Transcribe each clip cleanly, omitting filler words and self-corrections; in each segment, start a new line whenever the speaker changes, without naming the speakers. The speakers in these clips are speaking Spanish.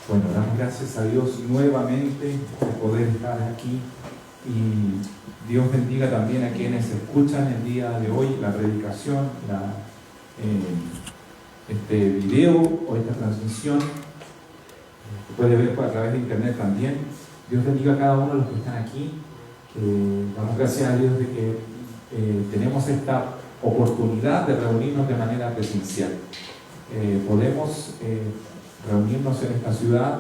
Bueno, damos gracias a Dios nuevamente de poder estar aquí y Dios bendiga también a quienes escuchan el día de hoy la predicación, este video o esta transmisión. Se puede ver a través de internet también. Dios bendiga a cada uno de los que están aquí. Damos gracias a Dios de que tenemos esta oportunidad de reunirnos de manera presencial. Podemos reunirnos en esta ciudad.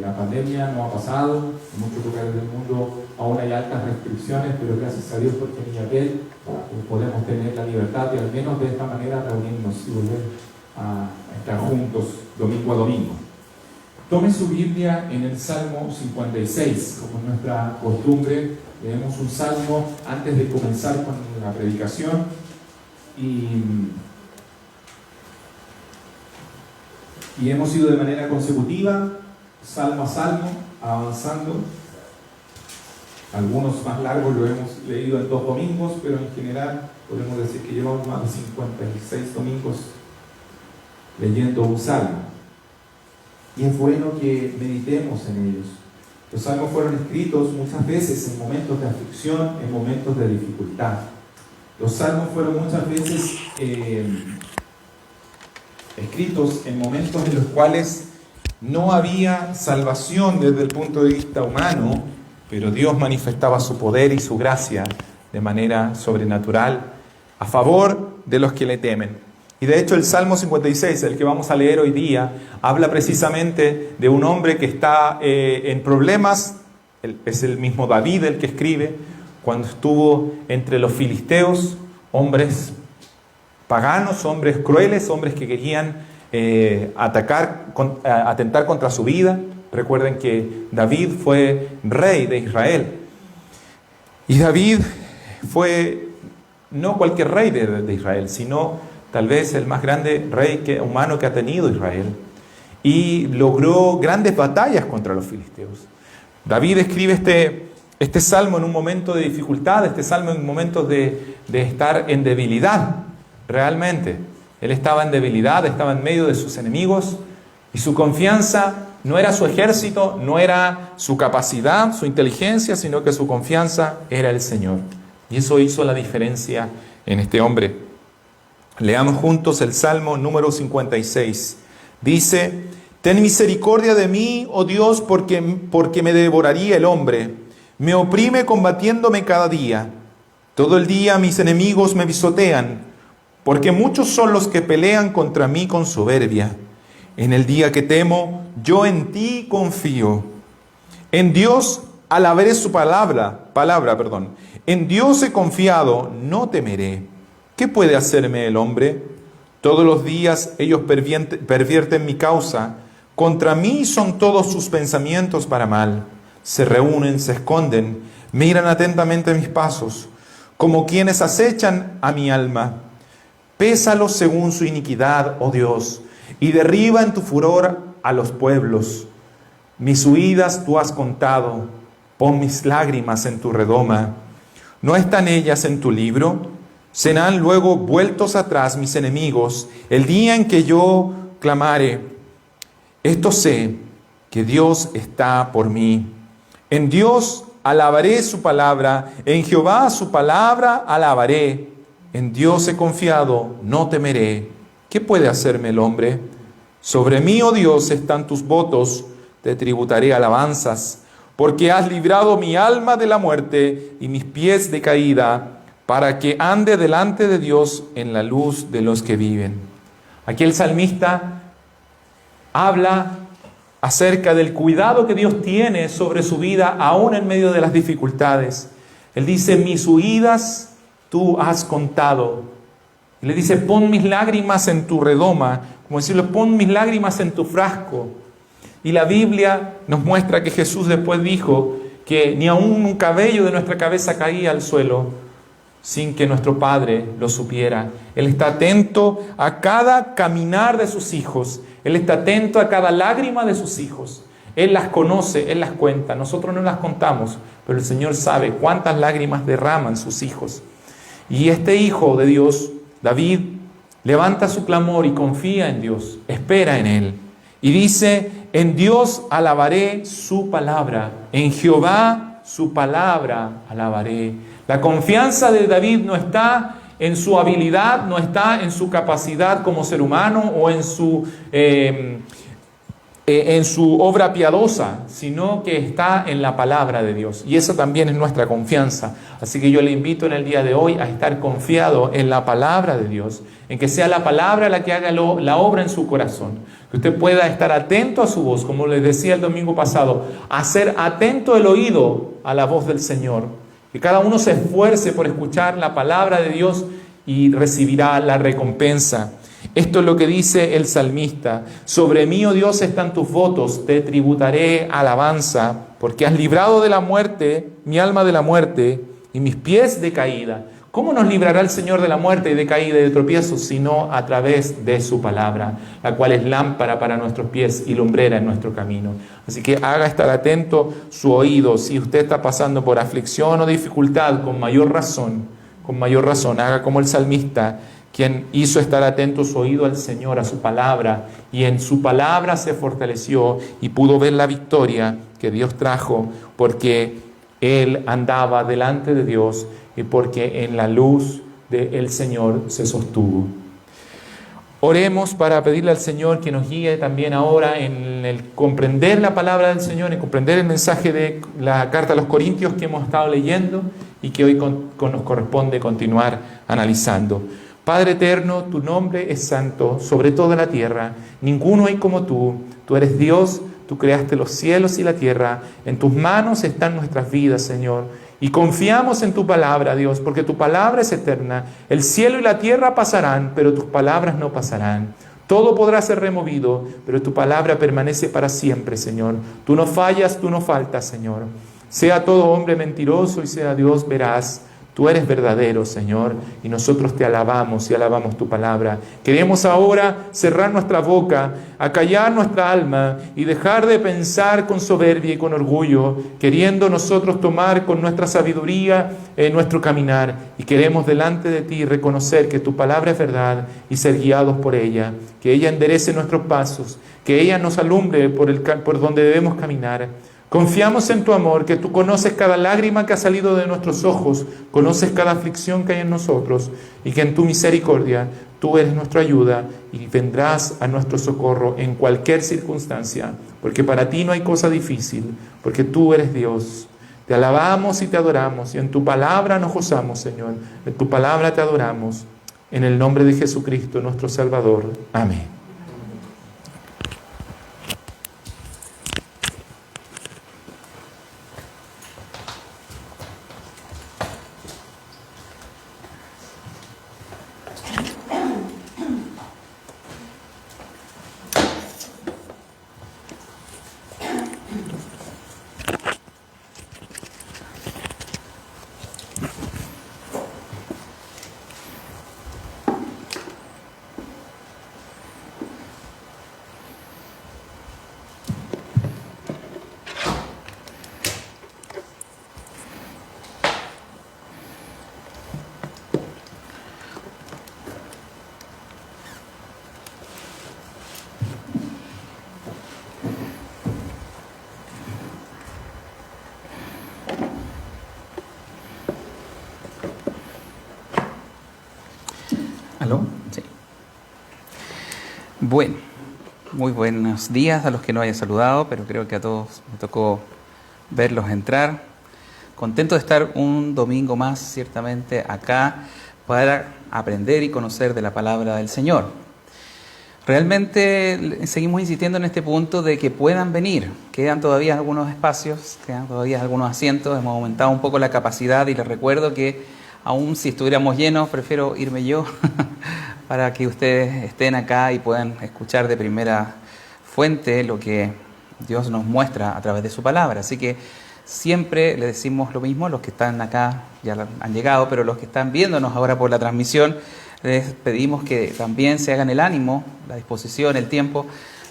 La pandemia no ha pasado, en muchos lugares del mundo aún hay altas restricciones, pero gracias a Dios porque en Illapel podemos tener la libertad de al menos de esta manera reunirnos y volver a estar juntos domingo a domingo. Tome su Biblia en el Salmo 56, como es nuestra costumbre. Leemos un salmo antes de comenzar con la predicación y hemos ido de manera consecutiva, salmo a salmo, avanzando. Algunos más largos lo hemos leído en 2 domingos, pero en general podemos decir que llevamos más de 56 domingos leyendo un salmo. Y es bueno que meditemos en ellos. Los salmos fueron escritos muchas veces en momentos de aflicción, en momentos de dificultad. Los salmos fueron muchas veces escritos en momentos en los cuales no había salvación desde el punto de vista humano, pero Dios manifestaba su poder y su gracia de manera sobrenatural a favor de los que le temen. Y de hecho el Salmo 56, el que vamos a leer hoy día, habla precisamente de un hombre que está en problemas. Es el mismo David el que escribe, cuando estuvo entre los filisteos, hombres paganos, hombres crueles, hombres que querían atentar contra su vida. Recuerden que David fue rey de Israel. Y David fue no cualquier rey de Israel, sino tal vez el más grande rey humano que ha tenido Israel. Y logró grandes batallas contra los filisteos. David escribe este salmo en un momento de dificultad, este salmo en momentos de estar en debilidad. Realmente, él estaba en debilidad, estaba en medio de sus enemigos y su confianza no era su ejército, no era su capacidad, su inteligencia, sino que su confianza era el Señor. Y eso hizo la diferencia en este hombre. Leamos juntos el Salmo número 56. Dice: Ten misericordia de mí, oh Dios, porque me devoraría el hombre. Me oprime combatiéndome cada día. Todo el día mis enemigos me pisotean, porque muchos son los que pelean contra mí con soberbia. En el día que temo, yo en ti confío. En Dios alabaré su palabra. En Dios he confiado, no temeré. ¿Qué puede hacerme el hombre? Todos los días ellos pervierten mi causa. Contra mí son todos sus pensamientos para mal. Se reúnen, se esconden, miran atentamente mis pasos, como quienes acechan a mi alma. Pésalos según su iniquidad, oh Dios, y derriba en tu furor a los pueblos. Mis huidas tú has contado, pon mis lágrimas en tu redoma. ¿No están ellas en tu libro? Serán luego vueltos atrás mis enemigos el día en que yo clamare. Esto sé, que Dios está por mí. En Dios alabaré su palabra, en Jehová su palabra alabaré. En Dios he confiado, no temeré. ¿Qué puede hacerme el hombre? Sobre mí, oh Dios, están tus votos, te tributaré alabanzas, porque has librado mi alma de la muerte y mis pies de caída, para que ande delante de Dios en la luz de los que viven. Aquí el salmista habla acerca del cuidado que Dios tiene sobre su vida, aún en medio de las dificultades. Él dice: mis huidas tú has contado. Y le dice: pon mis lágrimas en tu redoma, como decirle, pon mis lágrimas en tu frasco. Y la Biblia nos muestra que Jesús después dijo que ni aún un cabello de nuestra cabeza caía al suelo sin que nuestro Padre lo supiera. Él está atento a cada caminar de sus hijos. Él está atento a cada lágrima de sus hijos. Él las conoce, Él las cuenta. Nosotros no las contamos, pero el Señor sabe cuántas lágrimas derraman sus hijos. Y este hijo de Dios, David, levanta su clamor y confía en Dios, espera en Él. Y dice en Dios alabaré su palabra, en Jehová su palabra alabaré. La confianza de David no está en su habilidad, no está en su capacidad como ser humano o en su obra piadosa, sino que está en la palabra de Dios. Y esa también es nuestra confianza. Así que yo le invito en el día de hoy a estar confiado en la palabra de Dios, en que sea la palabra la que haga la obra en su corazón. Que usted pueda estar atento a su voz, como les decía el domingo pasado, hacer atento el oído a la voz del Señor. Que cada uno se esfuerce por escuchar la palabra de Dios y recibirá la recompensa. Esto es lo que dice el salmista: sobre mí, oh Dios, están tus votos, te tributaré alabanza, porque has librado de la muerte, mi alma de la muerte, y mis pies de caída. ¿Cómo nos librará el Señor de la muerte y de caída y de tropiezos? Sino a través de su palabra, la cual es lámpara para nuestros pies y lumbrera en nuestro camino. Así que haga estar atento su oído. Si usted está pasando por aflicción o dificultad, con mayor razón, haga como el salmista, quien hizo estar atento su oído al Señor, a su palabra, y en su palabra se fortaleció y pudo ver la victoria que Dios trajo, porque él andaba delante de Dios y porque en la luz del Señor se sostuvo. Oremos para pedirle al Señor que nos guíe también ahora en el comprender la palabra del Señor, en comprender el mensaje de la carta a los Corintios que hemos estado leyendo y que hoy nos corresponde continuar analizando. Padre eterno, tu nombre es santo sobre toda la tierra, ninguno hay como tú. Tú eres Dios, tú creaste los cielos y la tierra, en tus manos están nuestras vidas, Señor. Y confiamos en tu palabra, Dios, porque tu palabra es eterna. El cielo y la tierra pasarán, pero tus palabras no pasarán. Todo podrá ser removido, pero tu palabra permanece para siempre, Señor. Tú no fallas, tú no faltas, Señor. Sea todo hombre mentiroso y sea Dios veraz. Tú eres verdadero, Señor, y nosotros te alabamos y alabamos tu palabra. Queremos ahora cerrar nuestra boca, acallar nuestra alma y dejar de pensar con soberbia y con orgullo, queriendo nosotros tomar con nuestra sabiduría nuestro caminar. Y queremos delante de ti reconocer que tu palabra es verdad y ser guiados por ella, que ella enderece nuestros pasos, que ella nos alumbre por donde debemos caminar. Confiamos en tu amor, que tú conoces cada lágrima que ha salido de nuestros ojos, conoces cada aflicción que hay en nosotros, y que en tu misericordia tú eres nuestra ayuda y vendrás a nuestro socorro en cualquier circunstancia, porque para ti no hay cosa difícil, porque tú eres Dios. Te alabamos y te adoramos, y en tu palabra nos gozamos, Señor. En tu palabra te adoramos, en el nombre de Jesucristo, nuestro Salvador. Amén.
¿Aló? Sí. Bueno, muy buenos días a los que no haya saludado, pero creo que a todos me tocó verlos entrar. Contento de estar un domingo más, ciertamente, acá para aprender y conocer de la palabra del Señor. Realmente seguimos insistiendo en este punto de que puedan venir. Quedan todavía algunos espacios, quedan todavía algunos asientos. Hemos aumentado un poco la capacidad y les recuerdo que aún si estuviéramos llenos, prefiero irme yo para que ustedes estén acá y puedan escuchar de primera fuente lo que Dios nos muestra a través de su palabra. Así que siempre le decimos lo mismo, los que están acá ya han llegado, pero los que están viéndonos ahora por la transmisión, les pedimos que también se hagan el ánimo, la disposición, el tiempo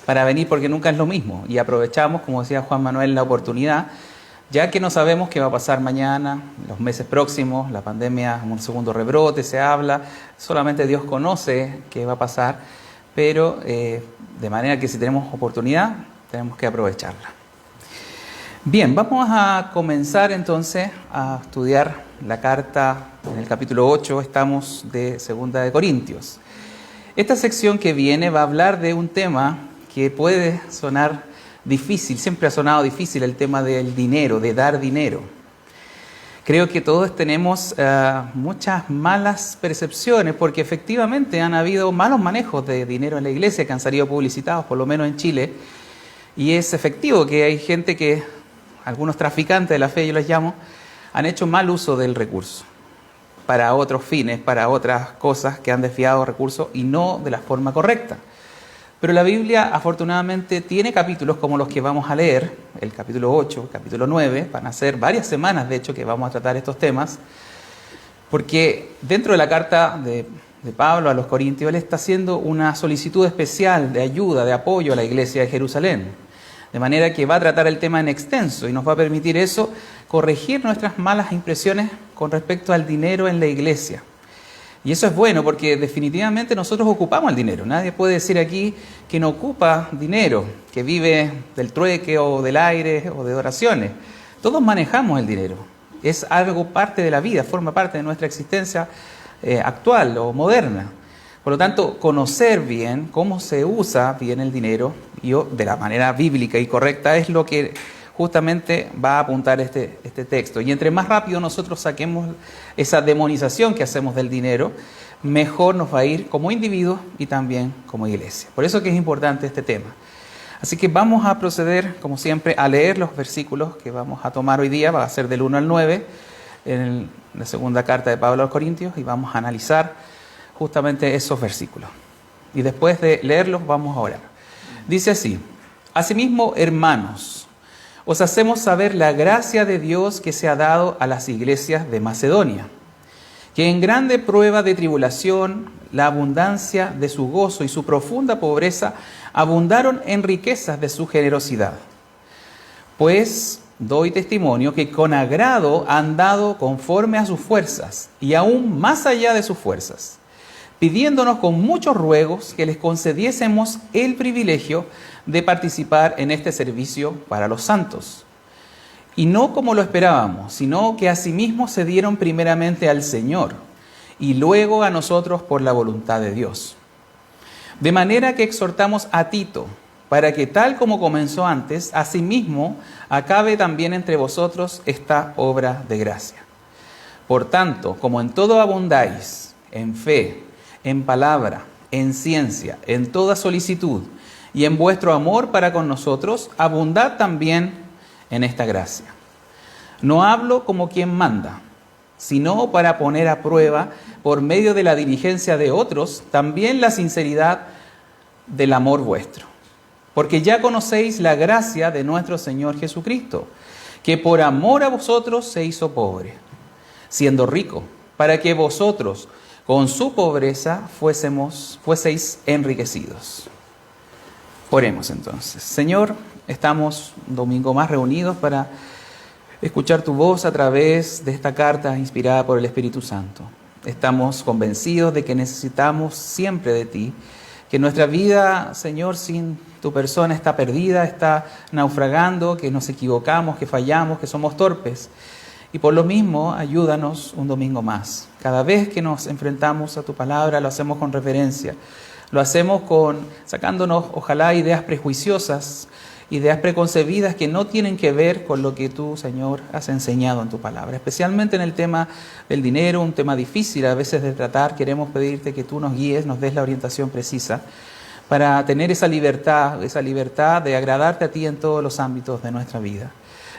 para venir, porque nunca es lo mismo. Y aprovechamos, como decía Juan Manuel, la oportunidad, ya que no sabemos qué va a pasar mañana, los meses próximos, la pandemia, un segundo rebrote, se habla, solamente Dios conoce qué va a pasar, pero de manera que si tenemos oportunidad, tenemos que aprovecharla. Bien, vamos a comenzar entonces a estudiar la carta en el capítulo 8, estamos de Segunda de Corintios. Esta sección que viene va a hablar de un tema que puede sonar difícil, siempre ha sonado difícil el tema del dinero, de dar dinero. Creo que todos tenemos muchas malas percepciones porque efectivamente han habido malos manejos de dinero en la iglesia que han salido publicitados, por lo menos en Chile, y es efectivo que hay gente que, algunos traficantes de la fe, yo les llamo, han hecho mal uso del recurso para otros fines, para otras cosas que han desviado recursos y no de la forma correcta. Pero la Biblia afortunadamente tiene capítulos como los que vamos a leer, el capítulo 8, el capítulo 9, van a ser varias semanas de hecho que vamos a tratar estos temas, porque dentro de la carta de Pablo a los Corintios, él está haciendo una solicitud especial de ayuda, de apoyo a la iglesia de Jerusalén. De manera que va a tratar el tema en extenso y nos va a permitir eso, corregir nuestras malas impresiones con respecto al dinero en la iglesia. Y eso es bueno porque definitivamente nosotros ocupamos el dinero. Nadie puede decir aquí que no ocupa dinero, que vive del trueque o del aire o de oraciones. Todos manejamos el dinero. Es algo parte de la vida, forma parte de nuestra existencia actual o moderna. Por lo tanto, conocer bien cómo se usa bien el dinero y de la manera bíblica y correcta es lo que justamente va a apuntar este texto. Y entre más rápido nosotros saquemos esa demonización que hacemos del dinero, mejor nos va a ir como individuos y también como iglesia. Por eso que es importante este tema. Así que vamos a proceder, como siempre, a leer los versículos que vamos a tomar hoy día. Va a ser del 1 al 9 en la segunda carta de Pablo a los Corintios y vamos a analizar justamente esos versículos. Y después de leerlos vamos a orar. Dice así: Asimismo, hermanos, os hacemos saber la gracia de Dios que se ha dado a las iglesias de Macedonia, que en grande prueba de tribulación, la abundancia de su gozo y su profunda pobreza abundaron en riquezas de su generosidad. Pues doy testimonio que con agrado han dado conforme a sus fuerzas y aún más allá de sus fuerzas, pidiéndonos con muchos ruegos que les concediésemos el privilegio de participar en este servicio para los santos. Y no como lo esperábamos, sino que asimismo se dieron primeramente al Señor y luego a nosotros por la voluntad de Dios. De manera que exhortamos a Tito, para que tal como comenzó antes, asimismo acabe también entre vosotros esta obra de gracia. Por tanto, como en todo abundáis, en fe, en palabra, en ciencia, en toda solicitud y en vuestro amor para con nosotros, abundad también en esta gracia. No hablo como quien manda, sino para poner a prueba, por medio de la diligencia de otros, también la sinceridad del amor vuestro. Porque ya conocéis la gracia de nuestro Señor Jesucristo, que por amor a vosotros se hizo pobre, siendo rico, para que vosotros con su pobreza fueseis enriquecidos. Oremos entonces. Señor, estamos un domingo más reunidos para escuchar tu voz a través de esta carta inspirada por el Espíritu Santo. Estamos convencidos de que necesitamos siempre de ti, que nuestra vida, Señor, sin tu persona está perdida, está naufragando, que nos equivocamos, que fallamos, que somos torpes. Y por lo mismo, ayúdanos un domingo más. Cada vez que nos enfrentamos a tu palabra, lo hacemos con reverencia. Lo hacemos sacándonos, ojalá, ideas prejuiciosas, ideas preconcebidas que no tienen que ver con lo que tú, Señor, has enseñado en tu palabra. Especialmente en el tema del dinero, un tema difícil a veces de tratar. Queremos pedirte que tú nos guíes, nos des la orientación precisa para tener esa libertad de agradarte a ti en todos los ámbitos de nuestra vida.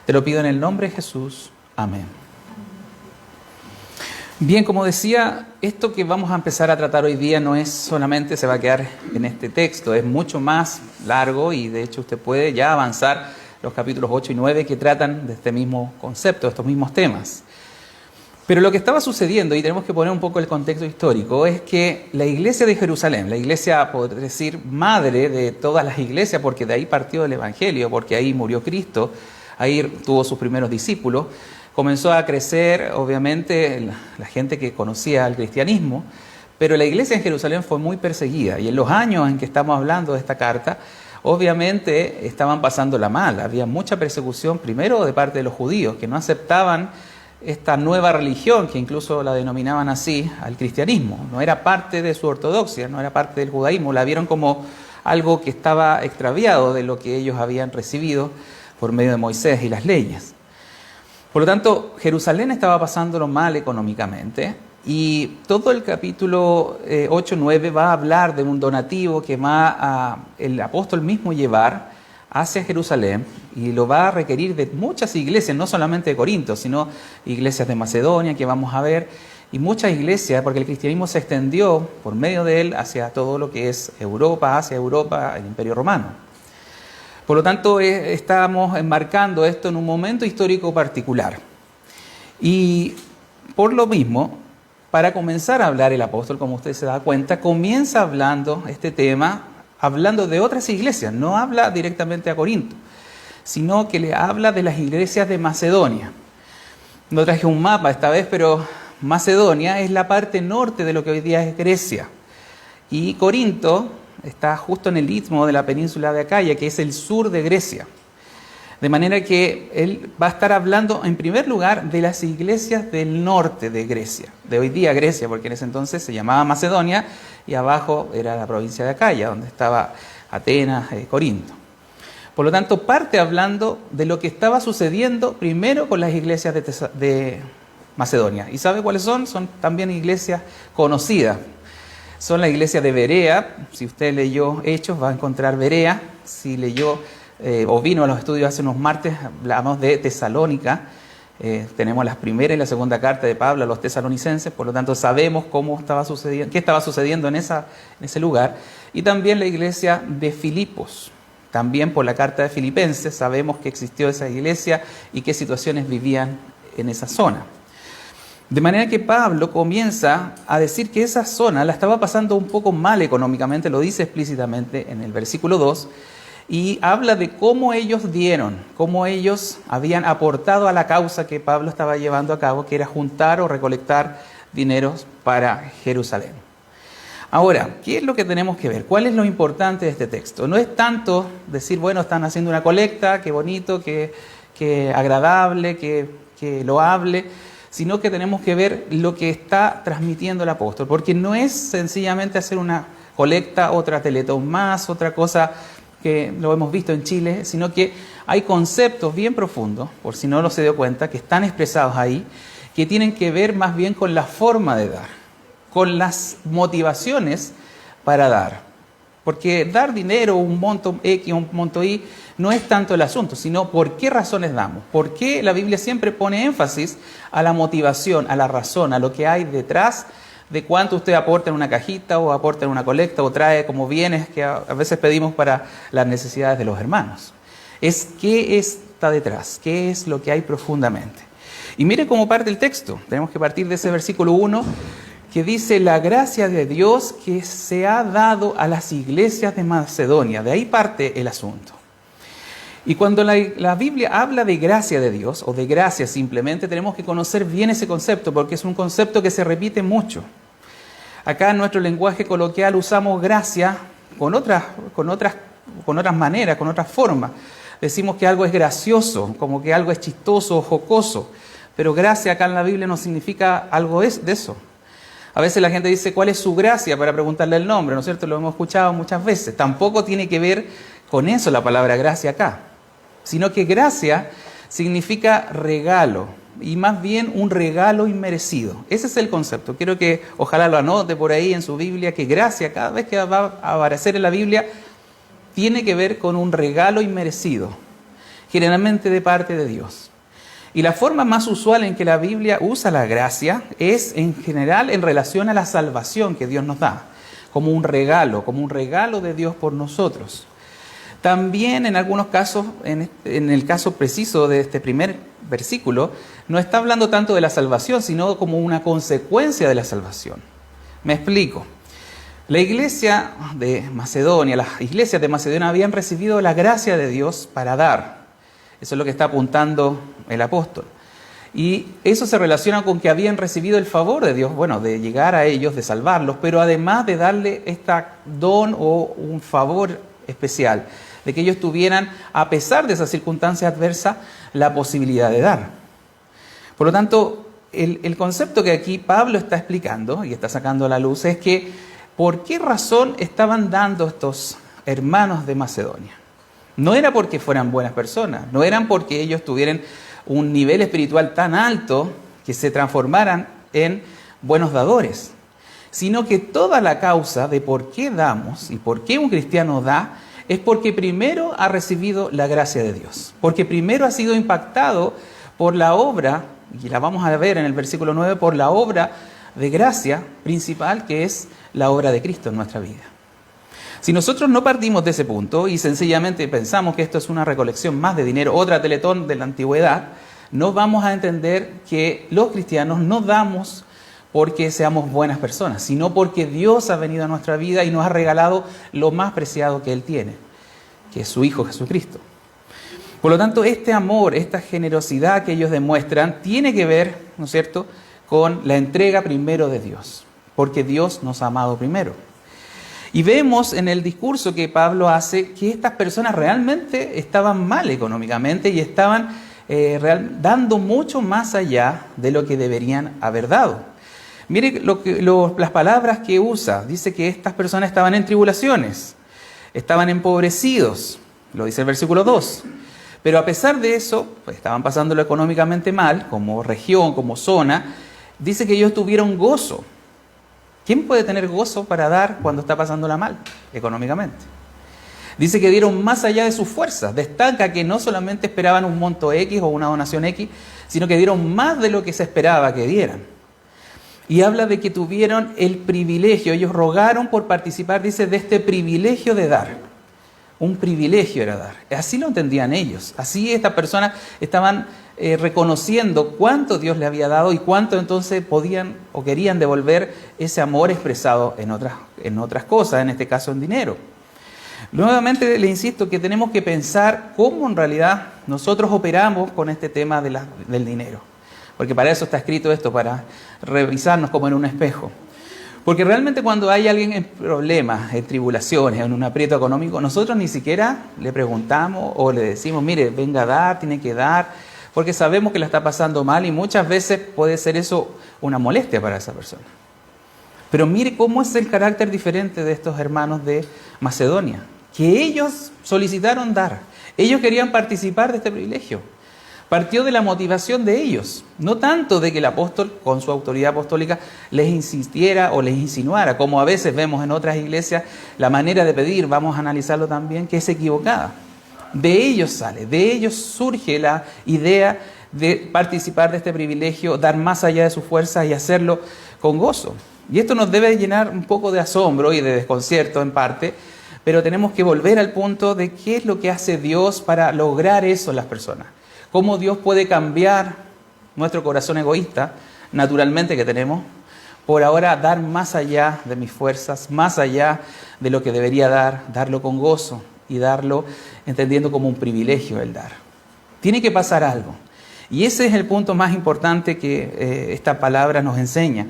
Te lo pido en el nombre de Jesús. Amén. Bien, como decía, esto que vamos a empezar a tratar hoy día no es solamente se va a quedar en este texto, es mucho más largo y de hecho usted puede ya avanzar los capítulos 8 y 9 que tratan de este mismo concepto, de estos mismos temas. Pero lo que estaba sucediendo, y tenemos que poner un poco el contexto histórico, es que la iglesia de Jerusalén, la iglesia, podría decir, madre de todas las iglesias, porque de ahí partió el Evangelio, porque ahí murió Cristo, ahí tuvo sus primeros discípulos, comenzó a crecer, obviamente, la gente que conocía el cristianismo, pero la iglesia en Jerusalén fue muy perseguida. Y en los años en que estamos hablando de esta carta, obviamente estaban pasándola mal. Había mucha persecución, primero de parte de los judíos, que no aceptaban esta nueva religión, que incluso la denominaban así, al cristianismo. No era parte de su ortodoxia, no era parte del judaísmo, la vieron como algo que estaba extraviado de lo que ellos habían recibido por medio de Moisés y las leyes. Por lo tanto, Jerusalén estaba pasándolo mal económicamente, y todo el capítulo 8-9 va a hablar de un donativo que va el apóstol mismo llevar hacia Jerusalén, y lo va a requerir de muchas iglesias, no solamente de Corinto, sino iglesias de Macedonia, que vamos a ver, y muchas iglesias, porque el cristianismo se extendió por medio de él hacia todo lo que es Europa, hacia Europa, el Imperio Romano. Por lo tanto, estamos enmarcando esto en un momento histórico particular. Y por lo mismo, para comenzar a hablar el apóstol, como usted se da cuenta, comienza hablando este tema, hablando de otras iglesias. No habla directamente a Corinto, sino que le habla de las iglesias de Macedonia. No traje un mapa esta vez, pero Macedonia es la parte norte de lo que hoy día es Grecia. Y Corinto está justo en el istmo de la península de Acaya, que es el sur de Grecia. De manera que él va a estar hablando en primer lugar de las iglesias del norte de Grecia, de hoy día Grecia, porque en ese entonces se llamaba Macedonia y abajo era la provincia de Acaya, donde estaba Atenas, Corinto. Por lo tanto, parte hablando de lo que estaba sucediendo primero con las iglesias de Macedonia. ¿Y sabe cuáles son? Son también iglesias conocidas. Son la iglesia de Berea. Si usted leyó Hechos, va a encontrar Berea. Si leyó o vino a los estudios hace unos martes, hablamos de Tesalónica. Tenemos la primera y la segunda carta de Pablo a los tesalonicenses, por lo tanto sabemos qué estaba sucediendo en ese lugar. Y también la iglesia de Filipos. También por la carta de Filipenses sabemos que existió esa iglesia y qué situaciones vivían en esa zona. De manera que Pablo comienza a decir que esa zona la estaba pasando un poco mal económicamente, lo dice explícitamente en el versículo 2, y habla de cómo ellos dieron, cómo ellos habían aportado a la causa que Pablo estaba llevando a cabo, que era juntar o recolectar dineros para Jerusalén. Ahora, ¿qué es lo que tenemos que ver? ¿Cuál es lo importante de este texto? No es tanto decir, bueno, están haciendo una colecta, qué bonito, qué agradable, qué loable, sino que tenemos que ver lo que está transmitiendo el apóstol, porque no es sencillamente hacer una colecta, otra Teletón más, otra cosa que lo hemos visto en Chile, sino que hay conceptos bien profundos, por si no se dio cuenta, que están expresados ahí, que tienen que ver más bien con la forma de dar, con las motivaciones para dar. Porque dar dinero, un monto X, un monto Y, no es tanto el asunto, sino por qué razones damos. Por qué la Biblia siempre pone énfasis a la motivación, a la razón, a lo que hay detrás de cuánto usted aporta en una cajita o aporta en una colecta o trae como bienes que a veces pedimos para las necesidades de los hermanos. Es qué está detrás, qué es lo que hay profundamente. Y mire cómo parte el texto. Tenemos que partir de ese versículo 1 que dice la gracia de Dios que se ha dado a las iglesias de Macedonia. De ahí parte el asunto. Y cuando la Biblia habla de gracia de Dios, o de gracia simplemente, tenemos que conocer bien ese concepto, porque es un concepto que se repite mucho. Acá en nuestro lenguaje coloquial usamos gracia con otras maneras, con otras formas. Decimos que algo es gracioso, como que algo es chistoso o jocoso, pero gracia acá en la Biblia no significa algo de eso. A veces la gente dice, ¿cuál es su gracia? Para preguntarle el nombre, ¿no es cierto? Lo hemos escuchado muchas veces. Tampoco tiene que ver con eso la palabra gracia acá, sino que gracia significa regalo, y más bien un regalo inmerecido. Ese es el concepto. Quiero que ojalá lo anote por ahí en su Biblia, que gracia, cada vez que va a aparecer en la Biblia, tiene que ver con un regalo inmerecido, generalmente de parte de Dios. Y la forma más usual en que la Biblia usa la gracia es en general en relación a la salvación que Dios nos da, como un regalo de Dios por nosotros. También en algunos casos, en el caso preciso de este primer versículo, no está hablando tanto de la salvación, sino como una consecuencia de la salvación. Me explico. La iglesia de Macedonia, las iglesias de Macedonia habían recibido la gracia de Dios para dar. Eso es lo que está apuntando el apóstol. Y eso se relaciona con que habían recibido el favor de Dios, bueno, de llegar a ellos, de salvarlos, pero además de darle este don o un favor especial, de que ellos tuvieran, a pesar de esas circunstancias adversas, la posibilidad de dar. Por lo tanto, el concepto que aquí Pablo está explicando y está sacando a la luz es que ¿por qué razón estaban dando estos hermanos de Macedonia? No era porque fueran buenas personas, no eran porque ellos tuvieran un nivel espiritual tan alto que se transformaran en buenos dadores, sino que toda la causa de por qué damos y por qué un cristiano da es porque primero ha recibido la gracia de Dios, porque primero ha sido impactado por la obra, y la vamos a ver en el versículo 9, por la obra de gracia principal que es la obra de Cristo en nuestra vida. Si nosotros no partimos de ese punto y sencillamente pensamos que esto es una recolección más de dinero, otra Teletón de la antigüedad, no vamos a entender que los cristianos no damos porque seamos buenas personas, sino porque Dios ha venido a nuestra vida y nos ha regalado lo más preciado que Él tiene, que es su Hijo Jesucristo. Por lo tanto, este amor, esta generosidad que ellos demuestran, tiene que ver, ¿no es cierto?, con la entrega primero de Dios, porque Dios nos ha amado primero. Y vemos en el discurso que Pablo hace que estas personas realmente estaban mal económicamente y estaban dando mucho más allá de lo que deberían haber dado. Mire las palabras que usa. Dice que estas personas estaban en tribulaciones, estaban empobrecidos, lo dice el versículo 2. Pero a pesar de eso, pues estaban pasándolo económicamente mal, como región, como zona. Dice que ellos tuvieron gozo. ¿Quién puede tener gozo para dar cuando está pasándola mal económicamente? Dice que dieron más allá de sus fuerzas. Destaca que no solamente esperaban un monto X o una donación X, sino que dieron más de lo que se esperaba que dieran. Y habla de que tuvieron el privilegio, ellos rogaron por participar, dice, de este privilegio de dar. Un privilegio era dar. Así lo entendían ellos. Así estas personas estaban reconociendo cuánto Dios le había dado y cuánto entonces podían o querían devolver ese amor expresado en otras cosas, en este caso en dinero. Nuevamente le insisto que tenemos que pensar cómo en realidad nosotros operamos con este tema del dinero. Porque para eso está escrito esto, para revisarnos como en un espejo. Porque realmente cuando hay alguien en problemas, en tribulaciones, en un aprieto económico, nosotros ni siquiera le preguntamos o le decimos, mire, venga a dar, tiene que dar, porque sabemos que la está pasando mal y muchas veces puede ser eso una molestia para esa persona. Pero mire cómo es el carácter diferente de estos hermanos de Macedonia, que ellos solicitaron dar, ellos querían participar de este privilegio. Partió de la motivación de ellos, no tanto de que el apóstol, con su autoridad apostólica, les insistiera o les insinuara, como a veces vemos en otras iglesias, la manera de pedir, vamos a analizarlo también, que es equivocada. De ellos sale, de ellos surge la idea de participar de este privilegio, dar más allá de sus fuerzas y hacerlo con gozo. Y esto nos debe llenar un poco de asombro y de desconcierto en parte, pero tenemos que volver al punto de qué es lo que hace Dios para lograr eso en las personas. Cómo Dios puede cambiar nuestro corazón egoísta, naturalmente que tenemos, por ahora dar más allá de mis fuerzas, más allá de lo que debería dar, darlo con gozo y darlo entendiendo como un privilegio el dar. Tiene que pasar algo. Y ese es el punto más importante que esta palabra nos enseña.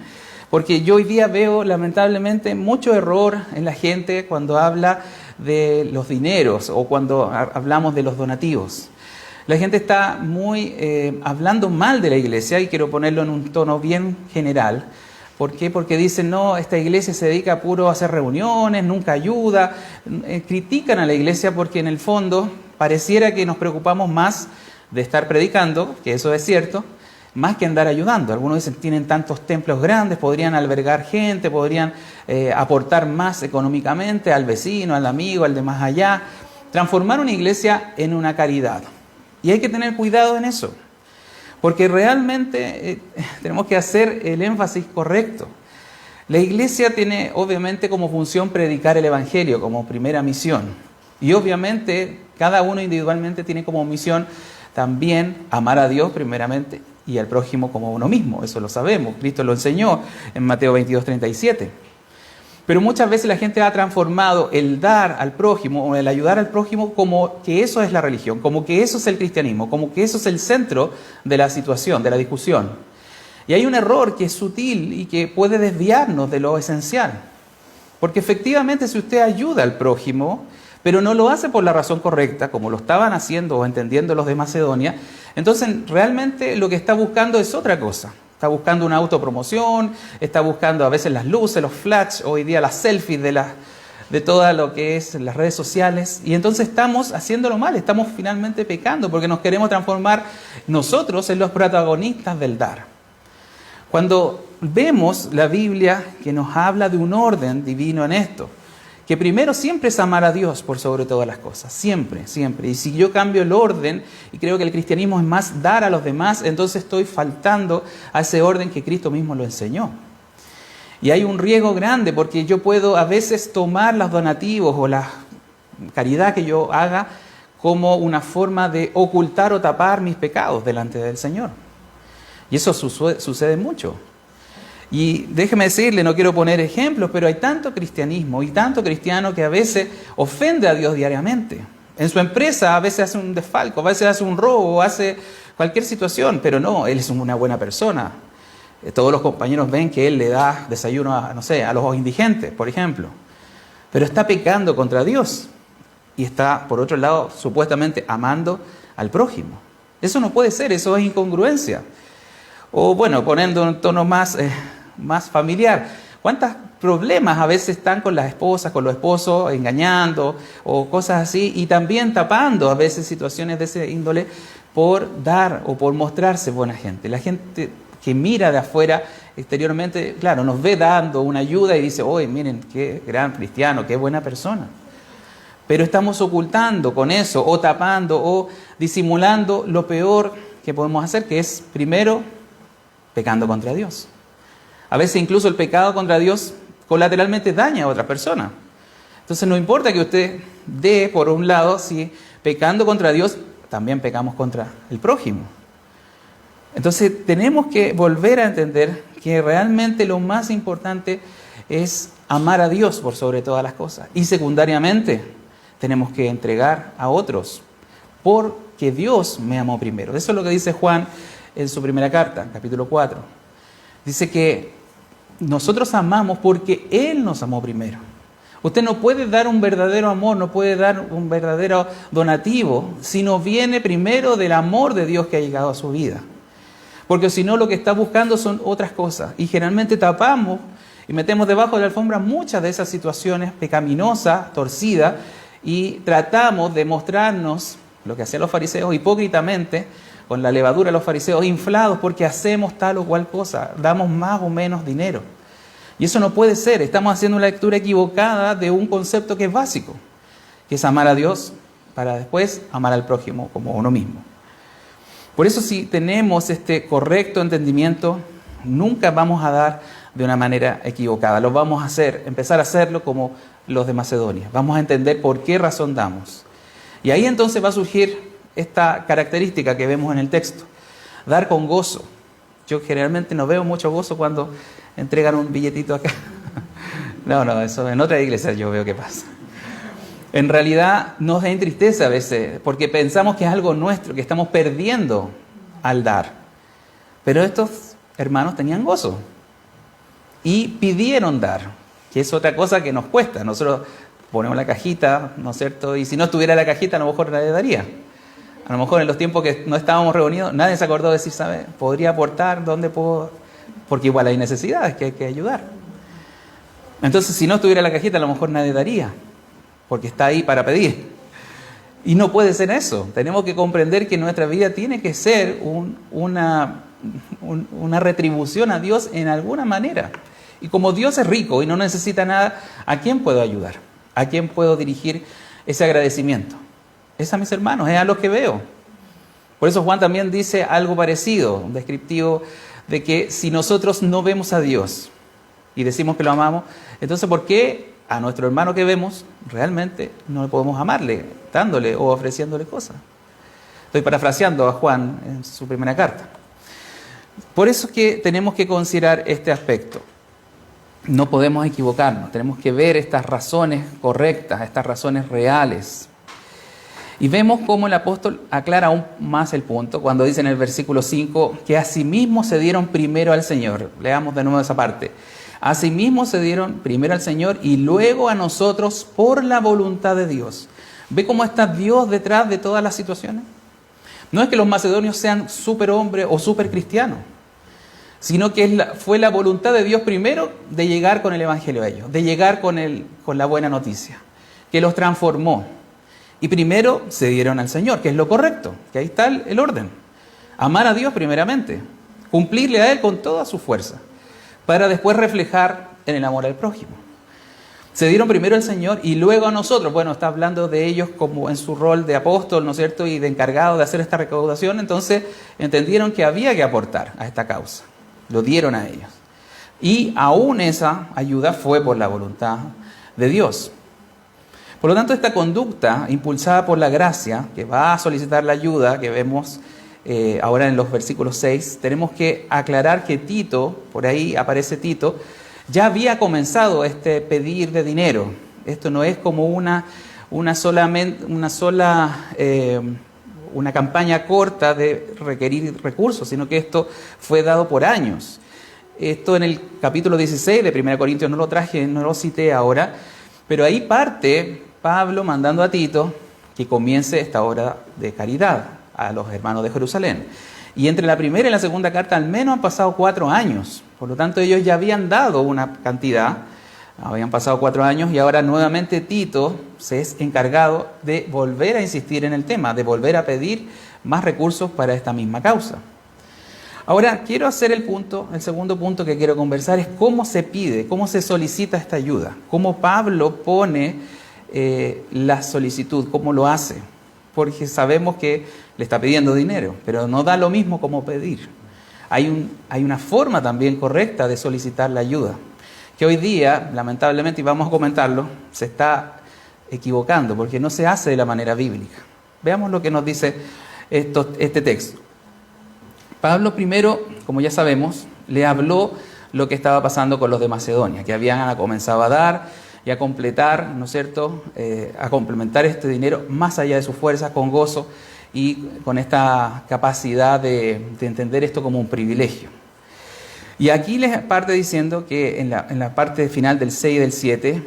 Porque yo hoy día veo lamentablemente mucho error en la gente cuando habla de los dineros o cuando hablamos de los donativos. La gente está muy hablando mal de la iglesia y quiero ponerlo en un tono bien general. ¿Por qué? Porque dicen, no, esta iglesia se dedica a puro a hacer reuniones, nunca ayuda. Critican a la iglesia porque en el fondo pareciera que nos preocupamos más de estar predicando, que eso es cierto, más que andar ayudando. Algunos dicen, tienen tantos templos grandes, podrían albergar gente, podrían aportar más económicamente al vecino, al amigo, al de más allá. Transformar una iglesia en una caridad. Y hay que tener cuidado en eso, porque realmente tenemos que hacer el énfasis correcto. La iglesia tiene obviamente como función predicar el evangelio como primera misión. Y obviamente cada uno individualmente tiene como misión también amar a Dios primeramente y al prójimo como uno mismo. Eso lo sabemos, Cristo lo enseñó en Mateo 22:37. Pero muchas veces la gente ha transformado el dar al prójimo o el ayudar al prójimo como que eso es la religión, como que eso es el cristianismo, como que eso es el centro de la situación, de la discusión. Y hay un error que es sutil y que puede desviarnos de lo esencial. Porque efectivamente si usted ayuda al prójimo, pero no lo hace por la razón correcta, como lo estaban haciendo o entendiendo los de Macedonia, entonces realmente lo que está buscando es otra cosa. Está buscando una autopromoción, está buscando a veces las luces, los flash, hoy día las selfies de todo lo que es las redes sociales, y entonces estamos haciéndolo mal, estamos finalmente pecando porque nos queremos transformar nosotros en los protagonistas del dar. Cuando vemos la Biblia que nos habla de un orden divino en esto, que primero siempre es amar a Dios por sobre todas las cosas, siempre, siempre. Y si yo cambio el orden y creo que el cristianismo es más dar a los demás, entonces estoy faltando a ese orden que Cristo mismo lo enseñó. Y hay un riesgo grande porque yo puedo a veces tomar los donativos o la caridad que yo haga como una forma de ocultar o tapar mis pecados delante del Señor. Y eso sucede mucho. Y déjeme decirle, no quiero poner ejemplos, pero hay tanto cristianismo y tanto cristiano que a veces ofende a Dios diariamente. En su empresa a veces hace un desfalco, a veces hace un robo, hace cualquier situación, pero no, él es una buena persona. Todos los compañeros ven que él le da desayuno a los indigentes, por ejemplo. Pero está pecando contra Dios y está, por otro lado, supuestamente amando al prójimo. Eso no puede ser, eso es incongruencia. O bueno, poniendo un tono más familiar, ¿cuántos problemas a veces están con las esposas, con los esposos, engañando o cosas así, y también tapando a veces situaciones de ese índole por dar o por mostrarse buena gente? La gente que mira de afuera exteriormente, claro, nos ve dando una ayuda y dice, oye, miren, qué gran cristiano, qué buena persona. Pero estamos ocultando con eso, o tapando, o disimulando lo peor que podemos hacer, que es, primero, pecando contra Dios. A veces incluso el pecado contra Dios colateralmente daña a otra persona. Entonces no importa que usted dé por un lado, si pecando contra Dios, también pecamos contra el prójimo. Entonces tenemos que volver a entender que realmente lo más importante es amar a Dios por sobre todas las cosas. Y secundariamente tenemos que entregar a otros porque Dios me amó primero. Eso es lo que dice Juan en su primera carta, capítulo 4. Dice que nosotros amamos porque Él nos amó primero. Usted no puede dar un verdadero amor, no puede dar un verdadero donativo si no viene primero del amor de Dios que ha llegado a su vida. Porque si no, lo que está buscando son otras cosas. Y generalmente tapamos y metemos debajo de la alfombra muchas de esas situaciones pecaminosas, torcidas, y tratamos de mostrarnos lo que hacían los fariseos hipócritamente, con la levadura de los fariseos, inflados porque hacemos tal o cual cosa, damos más o menos dinero. Y eso no puede ser, estamos haciendo una lectura equivocada de un concepto que es básico, que es amar a Dios para después amar al prójimo como uno mismo. Por eso si tenemos este correcto entendimiento, nunca vamos a dar de una manera equivocada, lo vamos a hacer, empezar a hacerlo como los de Macedonia, vamos a entender por qué razón damos. Y ahí entonces va a surgir esta característica que vemos en el texto, dar con gozo. Yo generalmente no veo mucho gozo cuando entregan un billetito acá. No, eso en otra iglesia yo veo que pasa. En realidad nos entristece a veces, porque pensamos que es algo nuestro, que estamos perdiendo al dar. Pero estos hermanos tenían gozo y pidieron dar, que es otra cosa que nos cuesta. Nosotros ponemos la cajita, ¿no es cierto? Y si no estuviera la cajita, a lo mejor nadie daría. A lo mejor en los tiempos que no estábamos reunidos, nadie se acordó de decir, ¿sabe? ¿Podría aportar? ¿Dónde puedo? Porque igual hay necesidades que hay que ayudar. Entonces, si no estuviera la cajita, a lo mejor nadie daría, porque está ahí para pedir. Y no puede ser eso. Tenemos que comprender que nuestra vida tiene que ser una retribución a Dios en alguna manera. Y como Dios es rico y no necesita nada, ¿a quién puedo ayudar? ¿A quién puedo dirigir ese agradecimiento? Es a mis hermanos, es a los que veo. Por eso Juan también dice algo parecido, un descriptivo de que si nosotros no vemos a Dios y decimos que lo amamos, entonces ¿por qué a nuestro hermano que vemos realmente no podemos amarle, dándole o ofreciéndole cosas? Estoy parafraseando a Juan en su primera carta. Por eso es que tenemos que considerar este aspecto. No podemos equivocarnos, tenemos que ver estas razones correctas, estas razones reales. Y vemos cómo el apóstol aclara aún más el punto cuando dice en el versículo 5 que asimismo se dieron primero al Señor. Leamos de nuevo esa parte. Asimismo se dieron primero al Señor y luego a nosotros por la voluntad de Dios. ¿Ve cómo está Dios detrás de todas las situaciones? No es que los macedonios sean superhombres o supercristianos, sino que fue la voluntad de Dios primero de llegar con el Evangelio a ellos, de llegar con la buena noticia, que los transformó. Y primero se dieron al Señor, que es lo correcto, que ahí está el orden. Amar a Dios primeramente, cumplirle a Él con toda su fuerza, para después reflejar en el amor al prójimo. Se dieron primero al Señor y luego a nosotros. Bueno, está hablando de ellos como en su rol de apóstol, ¿no es cierto?, y de encargado de hacer esta recaudación. Entonces entendieron que había que aportar a esta causa. Lo dieron a ellos. Y aún esa ayuda fue por la voluntad de Dios. Por lo tanto, esta conducta impulsada por la gracia, que va a solicitar la ayuda, que vemos ahora en los versículos 6, tenemos que aclarar que Tito, por ahí aparece Tito, ya había comenzado este pedir de dinero. Esto no es como una campaña corta de requerir recursos, sino que esto fue dado por años. Esto en el capítulo 16 de 1 Corintios no lo traje, no lo cité ahora, pero ahí parte Pablo mandando a Tito que comience esta obra de caridad a los hermanos de Jerusalén. Y entre la primera y la segunda carta al menos han pasado 4 años. Por lo tanto, ellos ya habían dado una cantidad, habían pasado 4 años y ahora nuevamente Tito se es encargado de volver a insistir en el tema, de volver a pedir más recursos para esta misma causa. Ahora, quiero hacer el segundo punto que quiero conversar es cómo se pide, cómo se solicita esta ayuda, cómo Pablo pone la solicitud, cómo lo hace. Porque sabemos que le está pidiendo dinero, pero no da lo mismo como pedir. Hay una forma también correcta de solicitar la ayuda, que hoy día, lamentablemente, y vamos a comentarlo, se está equivocando, porque no se hace de la manera bíblica. Veamos lo que nos dice este texto. Pablo primero, como ya sabemos, le habló lo que estaba pasando con los de Macedonia, que habían comenzado a dar y a completar, ¿no es cierto?, a complementar este dinero más allá de sus fuerzas, con gozo y con esta capacidad de entender esto como un privilegio. Y aquí les parte diciendo que en la parte final del 6 y del 7,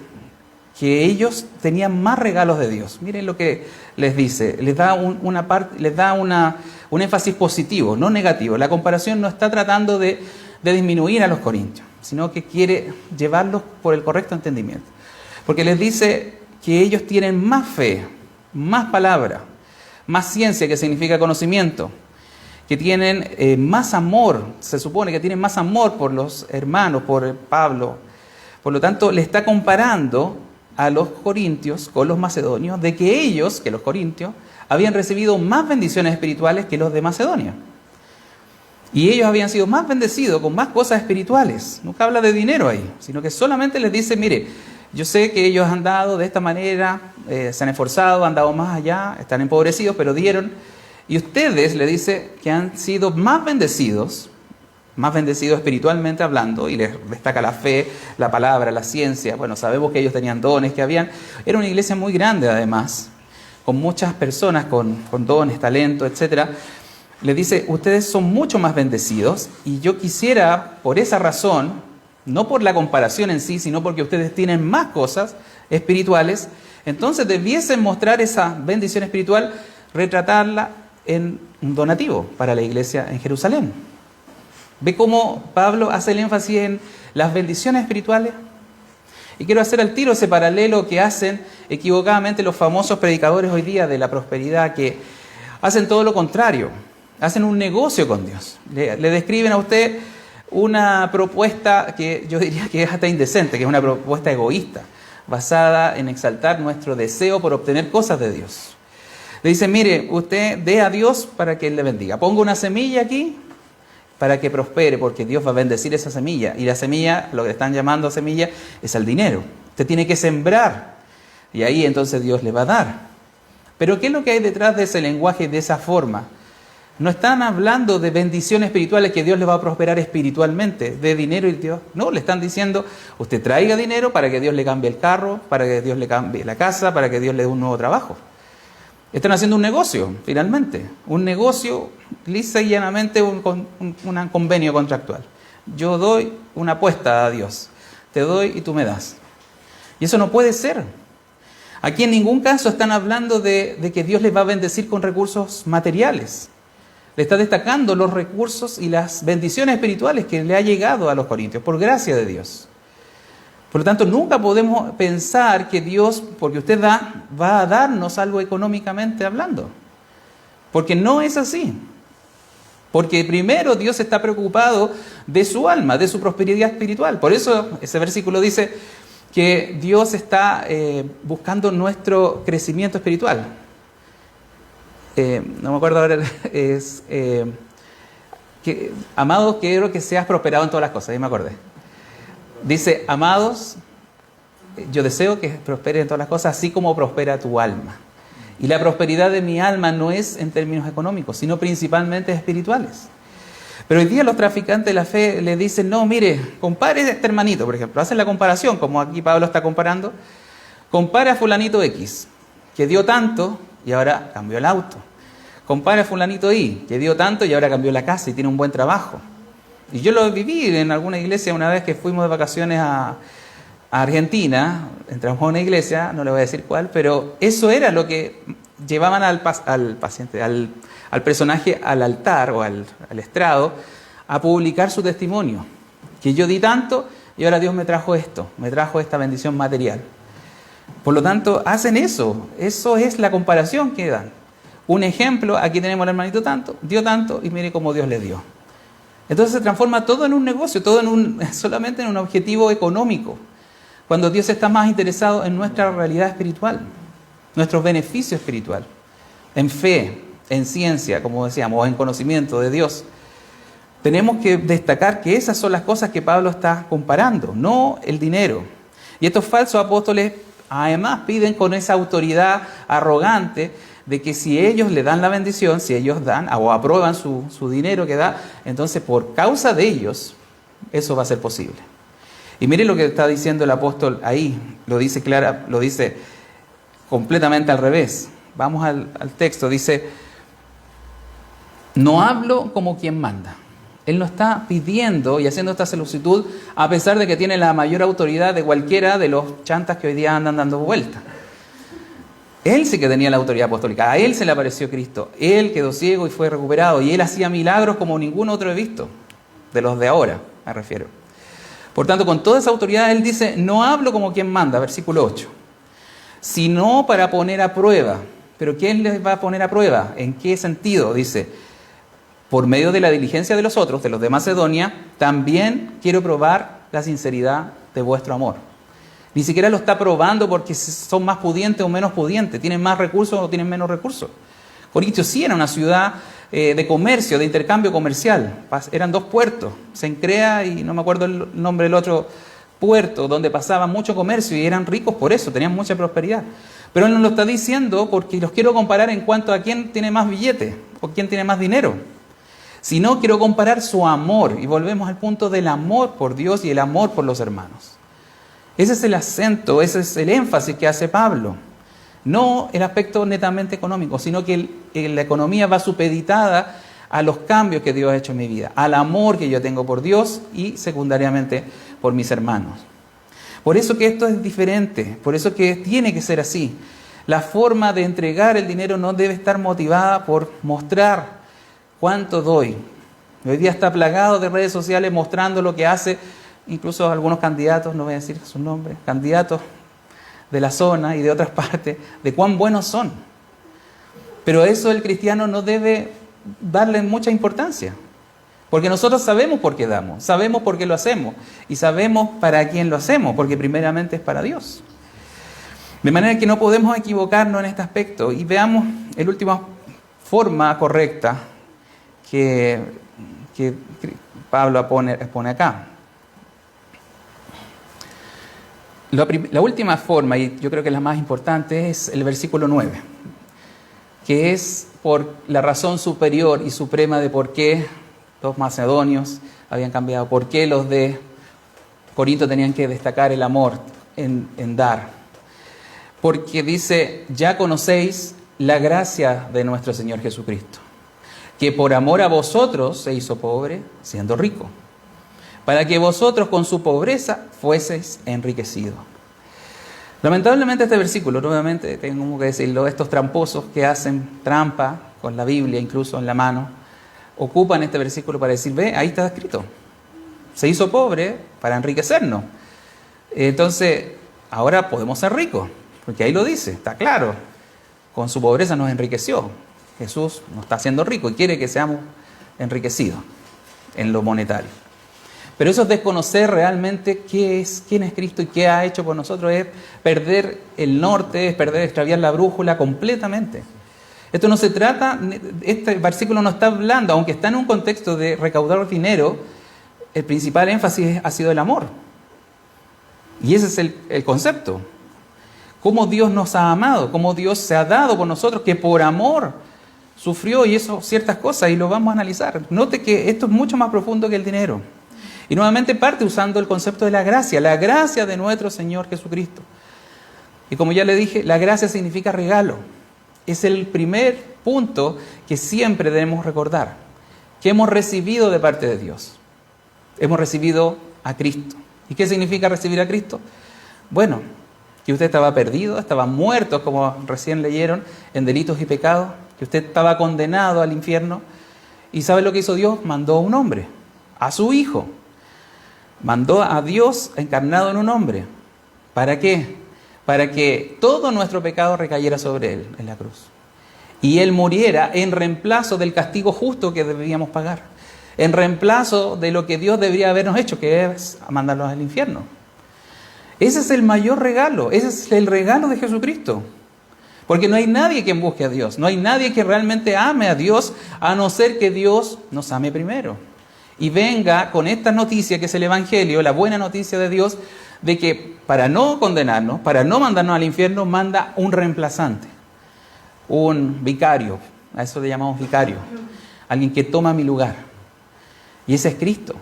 que ellos tenían más regalos de Dios. Miren lo que les dice, les da un énfasis positivo, no negativo. La comparación no está tratando de disminuir a los corintios, sino que quiere llevarlos por el correcto entendimiento. Porque les dice que ellos tienen más fe, más palabra, más ciencia, que significa conocimiento, que tienen más amor, se supone que tienen más amor por los hermanos, por Pablo. Por lo tanto, le está comparando a los corintios con los macedonios, de que ellos, que los corintios, habían recibido más bendiciones espirituales que los de Macedonia. Y ellos habían sido más bendecidos con más cosas espirituales. Nunca habla de dinero ahí, sino que solamente les dice, mire, yo sé que ellos han dado de esta manera, se han esforzado, han dado más allá, están empobrecidos, pero dieron. Y ustedes, le dice, que han sido más bendecidos espiritualmente hablando, y les destaca la fe, la palabra, la ciencia. Bueno, sabemos que ellos tenían dones, era una iglesia muy grande además, con muchas personas con dones, talento, etcétera. Les dice, ustedes son mucho más bendecidos, y yo quisiera, por esa razón, no por la comparación en sí, sino porque ustedes tienen más cosas espirituales, entonces debiesen mostrar esa bendición espiritual, retratarla en un donativo para la iglesia en Jerusalén. ¿Ve cómo Pablo hace el énfasis en las bendiciones espirituales? Y quiero hacer al tiro ese paralelo que hacen equivocadamente los famosos predicadores hoy día de la prosperidad, que hacen todo lo contrario, hacen un negocio con Dios. Le describen a usted una propuesta que yo diría que es hasta indecente, que es una propuesta egoísta, basada en exaltar nuestro deseo por obtener cosas de Dios. Le dicen, mire, usted dé a Dios para que Él le bendiga. Ponga una semilla aquí para que prospere, porque Dios va a bendecir esa semilla. Y la semilla, lo que están llamando semilla, es el dinero. Usted tiene que sembrar, y ahí entonces Dios le va a dar. Pero ¿qué es lo que hay detrás de ese lenguaje, de esa forma? No están hablando de bendiciones espirituales, que Dios le va a prosperar espiritualmente, de dinero y Dios. No, le están diciendo, usted traiga dinero para que Dios le cambie el carro, para que Dios le cambie la casa, para que Dios le dé un nuevo trabajo. Están haciendo un negocio, finalmente. Un negocio lisa y llanamente, un convenio contractual. Yo doy una apuesta a Dios. te doy y tú me das. Y eso no puede ser. Aquí en ningún caso están hablando de que Dios les va a bendecir con recursos materiales. Le está destacando los recursos y las bendiciones espirituales que le ha llegado a los corintios, por gracia de Dios. Por lo tanto, nunca podemos pensar que Dios, porque usted da, va a darnos algo económicamente hablando. Porque no es así. Porque primero Dios está preocupado de su alma, de su prosperidad espiritual. Por eso ese versículo dice que Dios está buscando nuestro crecimiento espiritual. No me acuerdo ahora, amados, quiero que seas prosperado en todas las cosas, ahí me acordé. Dice, amados, yo deseo que prosperes en todas las cosas, así como prospera tu alma. Y la prosperidad de mi alma no es en términos económicos, sino principalmente espirituales. Pero hoy día los traficantes de la fe le dicen, no, mire, compare a este hermanito, por ejemplo, hacen la comparación, como aquí Pablo está comparando, compara a fulanito X, que dio tanto y ahora cambió el auto. Compara a fulanito Y, que dio tanto y ahora cambió la casa y tiene un buen trabajo. Y yo lo viví en alguna iglesia una vez que fuimos de vacaciones a Argentina, entramos a una iglesia, no le voy a decir cuál, pero eso era lo que llevaban al paciente, al personaje al altar o al estrado a publicar su testimonio. Que yo di tanto y ahora Dios me trajo esto, me trajo esta bendición material. Por lo tanto, hacen eso es la comparación que dan. Un ejemplo, aquí tenemos al hermanito tanto, dio tanto y mire cómo Dios le dio. Entonces se transforma todo en un negocio, solamente en un objetivo económico, cuando Dios está más interesado en nuestra realidad espiritual, nuestro beneficio espiritual, en fe, en ciencia, como decíamos, en conocimiento de Dios. Tenemos que destacar que esas son las cosas que Pablo está comparando, no el dinero. Y estos falsos apóstoles además piden con esa autoridad arrogante de que si ellos le dan la bendición, si ellos dan o aprueban su dinero que da, entonces por causa de ellos eso va a ser posible. Y miren lo que está diciendo el apóstol ahí, lo dice completamente al revés. Vamos al texto, dice, no hablo como quien manda. Él no está pidiendo y haciendo esta solicitud a pesar de que tiene la mayor autoridad de cualquiera de los chantas que hoy día andan dando vueltas. Él sí que tenía la autoridad apostólica, a él se le apareció Cristo, él quedó ciego y fue recuperado, y él hacía milagros como ningún otro he visto, de los de ahora me refiero. Por tanto, con toda esa autoridad él dice, no hablo como quien manda, versículo 8, sino para poner a prueba. ¿Pero quién les va a poner a prueba? ¿En qué sentido? Dice, por medio de la diligencia de los otros, de los de Macedonia, también quiero probar la sinceridad de vuestro amor. Ni siquiera lo está probando porque son más pudientes o menos pudientes, tienen más recursos o tienen menos recursos. Corintios sí era una ciudad de comercio, de intercambio comercial. Eran dos puertos, Cencrea y no me acuerdo el nombre del otro puerto, donde pasaba mucho comercio y eran ricos por eso, tenían mucha prosperidad. Pero él no lo está diciendo porque los quiero comparar en cuanto a quién tiene más billete o quién tiene más dinero. Sino quiero comparar su amor, y volvemos al punto del amor por Dios y el amor por los hermanos. Ese es el acento, ese es el énfasis que hace Pablo. No el aspecto netamente económico, sino que la economía va supeditada a los cambios que Dios ha hecho en mi vida, al amor que yo tengo por Dios y secundariamente por mis hermanos. Por eso que esto es diferente, por eso que tiene que ser así. La forma de entregar el dinero no debe estar motivada por mostrar cuánto doy. Hoy día está plagado de redes sociales mostrando lo que hace. Incluso algunos candidatos, no voy a decir sus nombres, candidatos de la zona y de otras partes, de cuán buenos son. Pero eso el cristiano no debe darle mucha importancia. Porque nosotros sabemos por qué damos, sabemos por qué lo hacemos y sabemos para quién lo hacemos, porque primeramente es para Dios. De manera que no podemos equivocarnos en este aspecto. Y veamos la última forma correcta que Pablo pone acá. La última forma, y yo creo que la más importante, es el versículo 9, que es por la razón superior y suprema de por qué los macedonios habían cambiado, por qué los de Corinto tenían que destacar el amor en dar. Porque dice, ya conocéis la gracia de nuestro Señor Jesucristo, que por amor a vosotros se hizo pobre, siendo rico, para que vosotros con su pobreza fueseis enriquecidos. Lamentablemente este versículo, nuevamente tengo que decirlo, estos tramposos que hacen trampa con la Biblia, incluso en la mano, ocupan este versículo para decir, ve, ahí está escrito, se hizo pobre para enriquecernos. Entonces, ahora podemos ser ricos, porque ahí lo dice, está claro, con su pobreza nos enriqueció. Jesús nos está haciendo rico y quiere que seamos enriquecidos en lo monetario. Pero eso es desconocer realmente quién es Cristo y qué ha hecho por nosotros, es perder el norte, es extraviar la brújula completamente. Esto no se trata, este versículo no está hablando, aunque está en un contexto de recaudar dinero, el principal énfasis ha sido el amor. Y ese es el concepto. Cómo Dios nos ha amado, cómo Dios se ha dado por nosotros, que por amor sufrió y eso ciertas cosas, y lo vamos a analizar. Note que esto es mucho más profundo que el dinero. Y nuevamente parte usando el concepto de la gracia de nuestro Señor Jesucristo. Y como ya le dije, la gracia significa regalo. Es el primer punto que siempre debemos recordar, que hemos recibido de parte de Dios. Hemos recibido a Cristo. ¿Y qué significa recibir a Cristo? Bueno, que usted estaba perdido, estaba muerto, como recién leyeron, en delitos y pecados, que usted estaba condenado al infierno. ¿Y sabe lo que hizo Dios? Mandó a un hombre, a su Hijo. Mandó a Dios encarnado en un hombre. ¿Para qué? Para que todo nuestro pecado recayera sobre Él en la cruz. Y Él muriera en reemplazo del castigo justo que debíamos pagar. En reemplazo de lo que Dios debería habernos hecho, que es mandarnos al infierno. Ese es el mayor regalo. Ese es el regalo de Jesucristo. Porque no hay nadie que busque a Dios. No hay nadie que realmente ame a Dios, a no ser que Dios nos ame primero. Y venga con esta noticia que es el Evangelio, la buena noticia de Dios, de que para no condenarnos, para no mandarnos al infierno, manda un reemplazante, un vicario, a eso le llamamos vicario, alguien que toma mi lugar. Y ese es Cristo.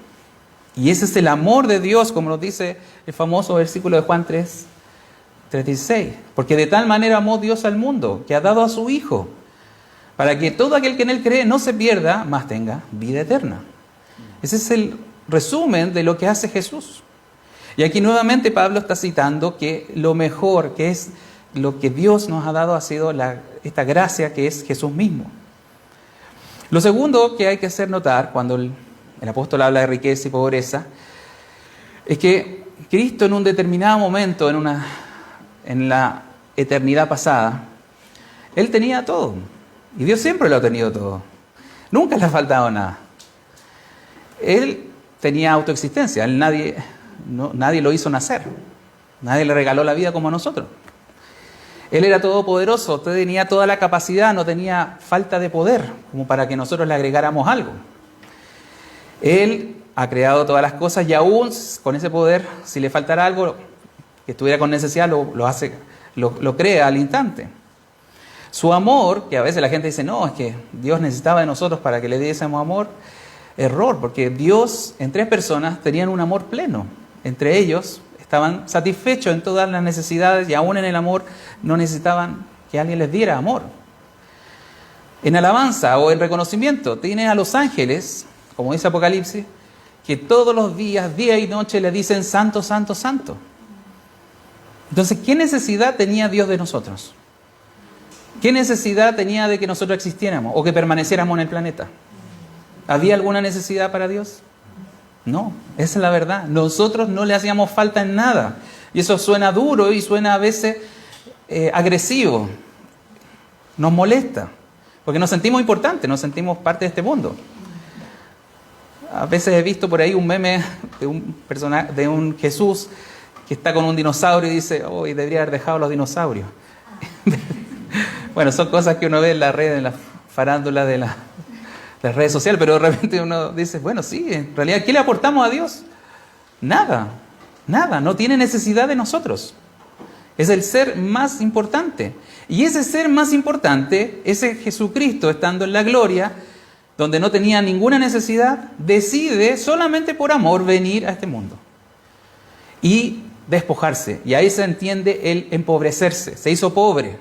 Y ese es el amor de Dios, como nos dice el famoso versículo de Juan 3:16. Porque de tal manera amó Dios al mundo, que ha dado a su Hijo, para que todo aquel que en Él cree no se pierda, mas tenga vida eterna. Ese es el resumen de lo que hace Jesús. Y aquí nuevamente Pablo está citando que lo mejor, que es lo que Dios nos ha dado, ha sido esta gracia que es Jesús mismo. Lo segundo que hay que hacer notar cuando el apóstol habla de riqueza y pobreza, es que Cristo en un determinado momento, en la eternidad pasada, Él tenía todo. Y Dios siempre lo ha tenido todo. Nunca le ha faltado nada. Él tenía autoexistencia. Nadie lo hizo nacer. Nadie le regaló la vida como a nosotros. Él era todopoderoso, tenía toda la capacidad, no tenía falta de poder como para que nosotros le agregáramos algo. Él ha creado todas las cosas y aún con ese poder, si le faltara algo que estuviera con necesidad, lo crea al instante. Su amor, que a veces la gente dice, no, es que Dios necesitaba de nosotros para que le diésemos amor. Error, porque Dios en tres personas tenían un amor pleno. Entre ellos estaban satisfechos en todas las necesidades y aún en el amor no necesitaban que alguien les diera amor. En alabanza o en reconocimiento, tiene a los ángeles, como dice Apocalipsis, que todos los días, día y noche, le dicen santo, santo, santo. Entonces, ¿qué necesidad tenía Dios de nosotros? ¿Qué necesidad tenía de que nosotros existiéramos o que permaneciéramos en el planeta? ¿Había alguna necesidad para Dios? No, esa es la verdad. Nosotros no le hacíamos falta en nada. Y eso suena duro y suena a veces agresivo. Nos molesta, porque nos sentimos importantes, nos sentimos parte de este mundo. A veces he visto por ahí un meme de un Jesús que está con un dinosaurio y dice, hoy debería haber dejado los dinosaurios. Bueno, son cosas que uno ve en la red, en la farándula de las redes sociales, pero de repente uno dice, bueno, sí, en realidad, ¿qué le aportamos a Dios? Nada, no tiene necesidad de nosotros. Es el ser más importante. Y ese ser más importante, ese Jesucristo estando en la gloria, donde no tenía ninguna necesidad, decide solamente por amor venir a este mundo. Y despojarse. Y ahí se entiende el empobrecerse. Se hizo pobre.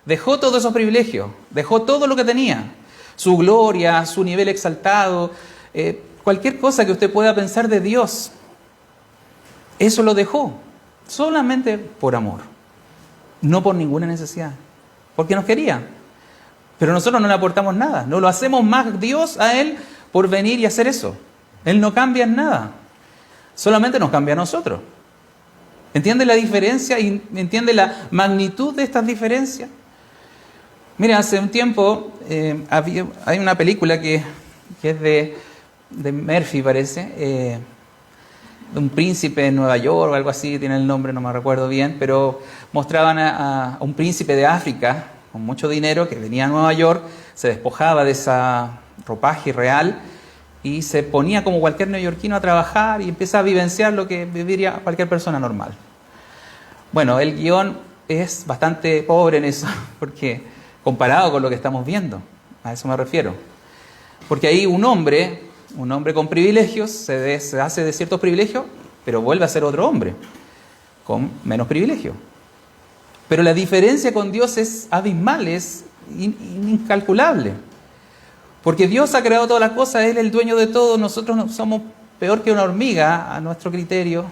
Dejó todos esos privilegios. Dejó todo lo que tenía. Su gloria, su nivel exaltado, cualquier cosa que usted pueda pensar de Dios, eso lo dejó solamente por amor, no por ninguna necesidad, porque nos quería. Pero nosotros no le aportamos nada, no lo hacemos más Dios a Él por venir y hacer eso. Él no cambia en nada, solamente nos cambia a nosotros. ¿Entiende la diferencia y entiende la magnitud de estas diferencias? Mira, hace un tiempo hay una película que es de Murphy, parece, de un príncipe en Nueva York o algo así, tiene el nombre, no me recuerdo bien, pero mostraban a un príncipe de África con mucho dinero que venía a Nueva York, se despojaba de esa ropaje real y se ponía como cualquier neoyorquino a trabajar y empieza a vivenciar lo que viviría cualquier persona normal. Bueno, el guión es bastante pobre en eso, porque comparado con lo que estamos viendo, a eso me refiero. Porque ahí un hombre con privilegios se hace de ciertos privilegios, pero vuelve a ser otro hombre con menos privilegios. Pero la diferencia con Dios es abismal, es incalculable. Porque Dios ha creado todas las cosas, Él es el dueño de todo, nosotros no somos peor que una hormiga a nuestro criterio.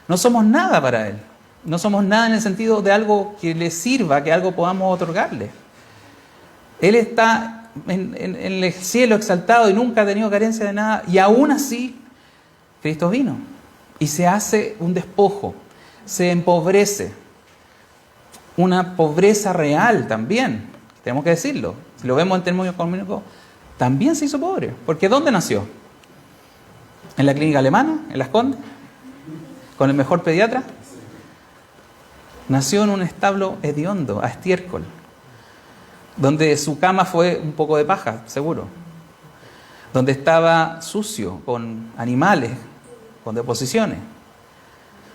No somos nada para Él. No somos nada en el sentido de algo que le sirva, que algo podamos otorgarle. Él está en el cielo exaltado y nunca ha tenido carencia de nada. Y aún así, Cristo vino y se hace un despojo, se empobrece. Una pobreza real también, tenemos que decirlo. Si lo vemos en términos económicos, también se hizo pobre. Porque ¿dónde nació? ¿En la clínica alemana? ¿En Las Condes? ¿Con el mejor pediatra? Nació en un establo hediondo, a estiércol, donde su cama fue un poco de paja, seguro, donde estaba sucio, con animales, con deposiciones.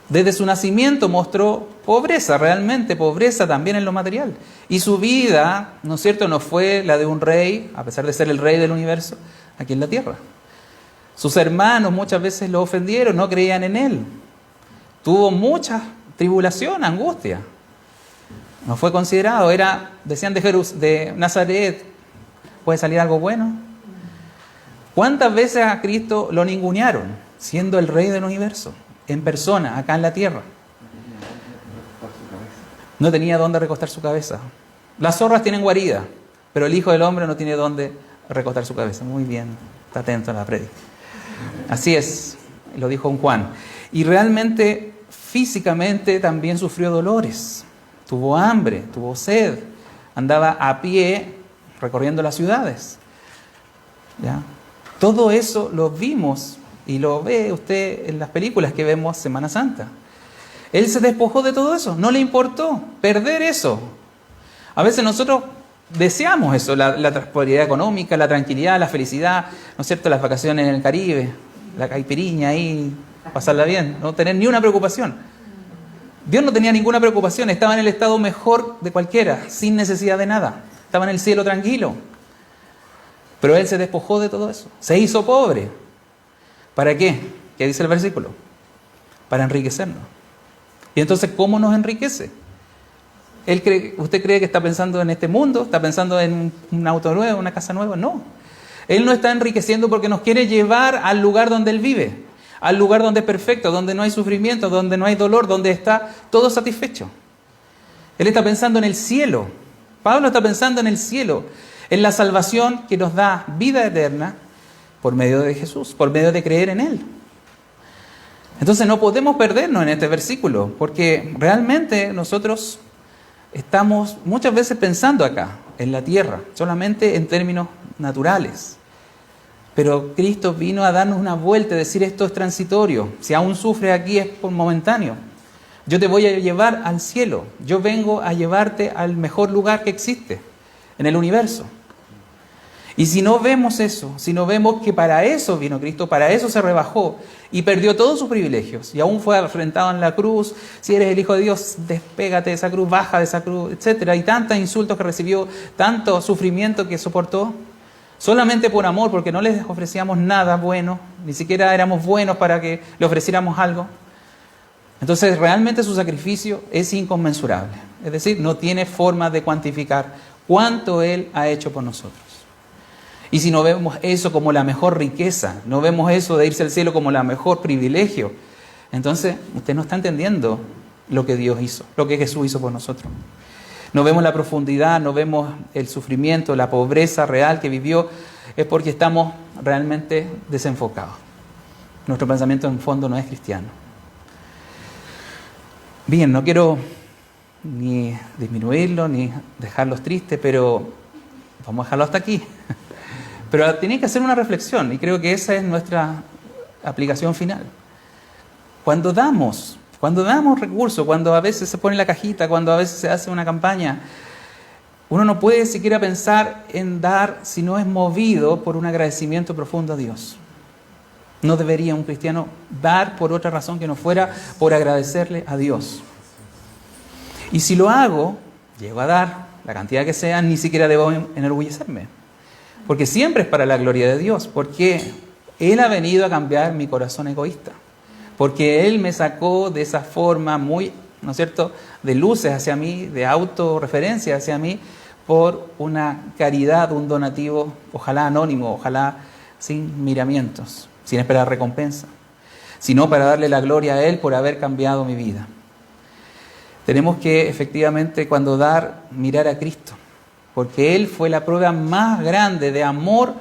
Desde su nacimiento mostró pobreza, realmente pobreza también en lo material. Y su vida, ¿no es cierto?, no fue la de un rey, a pesar de ser el rey del universo, aquí en la tierra. Sus hermanos muchas veces lo ofendieron, no creían en él. Tuvo mucha tribulación, angustia. No fue considerado, decían de Nazaret, ¿puede salir algo bueno? ¿Cuántas veces a Cristo lo ningunearon, siendo el rey del universo, en persona, acá en la tierra? No tenía dónde recostar su cabeza. Las zorras tienen guarida, pero el Hijo del Hombre no tiene dónde recostar su cabeza. Muy bien, está atento a la prédica. Así es, lo dijo Juan. Y realmente, físicamente también sufrió dolores. Tuvo hambre, tuvo sed, andaba a pie recorriendo las ciudades. ¿Ya? Todo eso lo vimos y lo ve usted en las películas que vemos Semana Santa. Él se despojó de todo eso, no le importó perder eso. A veces nosotros deseamos eso, la prosperidad económica, la tranquilidad, la felicidad, ¿no es cierto?, las vacaciones en el Caribe, la caipiriña ahí, pasarla bien, no tener ni una preocupación. Dios no tenía ninguna preocupación, estaba en el estado mejor de cualquiera, sin necesidad de nada. Estaba en el cielo tranquilo. Pero Él se despojó de todo eso. Se hizo pobre. ¿Para qué? ¿Qué dice el versículo? Para enriquecernos. Y entonces, ¿cómo nos enriquece? ¿Usted cree que está pensando en este mundo? ¿Está pensando en un auto nuevo, una casa nueva? No. Él no está enriqueciendo porque nos quiere llevar al lugar donde Él vive. Al lugar donde es perfecto, donde no hay sufrimiento, donde no hay dolor, donde está todo satisfecho. Él está pensando en el cielo. Pablo está pensando en el cielo, en la salvación que nos da vida eterna por medio de Jesús, por medio de creer en Él. Entonces no podemos perdernos en este versículo, porque realmente nosotros estamos muchas veces pensando acá, en la tierra, solamente en términos naturales. Pero Cristo vino a darnos una vuelta, a decir esto es transitorio. Si aún sufres aquí es por momentáneo. Yo te voy a llevar al cielo. Yo vengo a llevarte al mejor lugar que existe en el universo. Y si no vemos eso, si no vemos que para eso vino Cristo, para eso se rebajó y perdió todos sus privilegios y aún fue afrentado en la cruz, si eres el Hijo de Dios, despégate de esa cruz, baja de esa cruz, etc. Y tantos insultos que recibió, tanto sufrimiento que soportó, solamente por amor, porque no les ofrecíamos nada bueno, ni siquiera éramos buenos para que le ofreciéramos algo. Entonces realmente su sacrificio es inconmensurable. Es decir, no tiene forma de cuantificar cuánto Él ha hecho por nosotros. Y si no vemos eso como la mejor riqueza, no vemos eso de irse al cielo como la mejor privilegio, entonces usted no está entendiendo lo que Dios hizo, lo que Jesús hizo por nosotros. No vemos la profundidad, no vemos el sufrimiento, la pobreza real que vivió, es porque estamos realmente desenfocados. Nuestro pensamiento en fondo no es cristiano. Bien, no quiero ni disminuirlo, ni dejarlos tristes, pero vamos a dejarlo hasta aquí. Pero tiene que hacer una reflexión, y creo que esa es nuestra aplicación final. Cuando damos recursos, cuando a veces se pone la cajita, cuando a veces se hace una campaña, uno no puede siquiera pensar en dar si no es movido por un agradecimiento profundo a Dios. No debería un cristiano dar por otra razón que no fuera por agradecerle a Dios. Y si lo hago, llego a dar la cantidad que sea, ni siquiera debo enorgullecerme. Porque siempre es para la gloria de Dios, porque Él ha venido a cambiar mi corazón egoísta. Porque Él me sacó de esa forma muy, ¿no es cierto?, de luces hacia mí, de autorreferencia hacia mí, por una caridad, un donativo, ojalá anónimo, ojalá sin miramientos, sin esperar recompensa, sino para darle la gloria a Él por haber cambiado mi vida. Tenemos que efectivamente cuando dar, mirar a Cristo, porque Él fue la prueba más grande de amor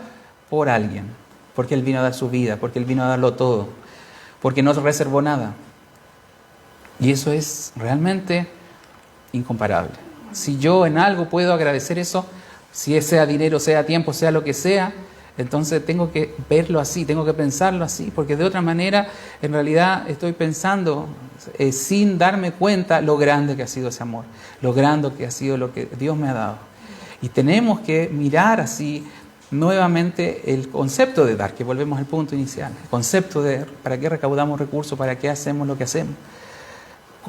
por alguien, porque Él vino a dar su vida, porque Él vino a darlo todo, porque no reservó nada. Y eso es realmente incomparable. Si yo en algo puedo agradecer eso, si sea dinero, sea tiempo, sea lo que sea, entonces tengo que verlo así, tengo que pensarlo así, porque de otra manera en realidad estoy pensando sin darme cuenta lo grande que ha sido ese amor, lo grande que ha sido lo que Dios me ha dado. Y tenemos que mirar así nuevamente el concepto de dar, que volvemos al punto inicial, el concepto de para qué recaudamos recursos, para qué hacemos lo que hacemos,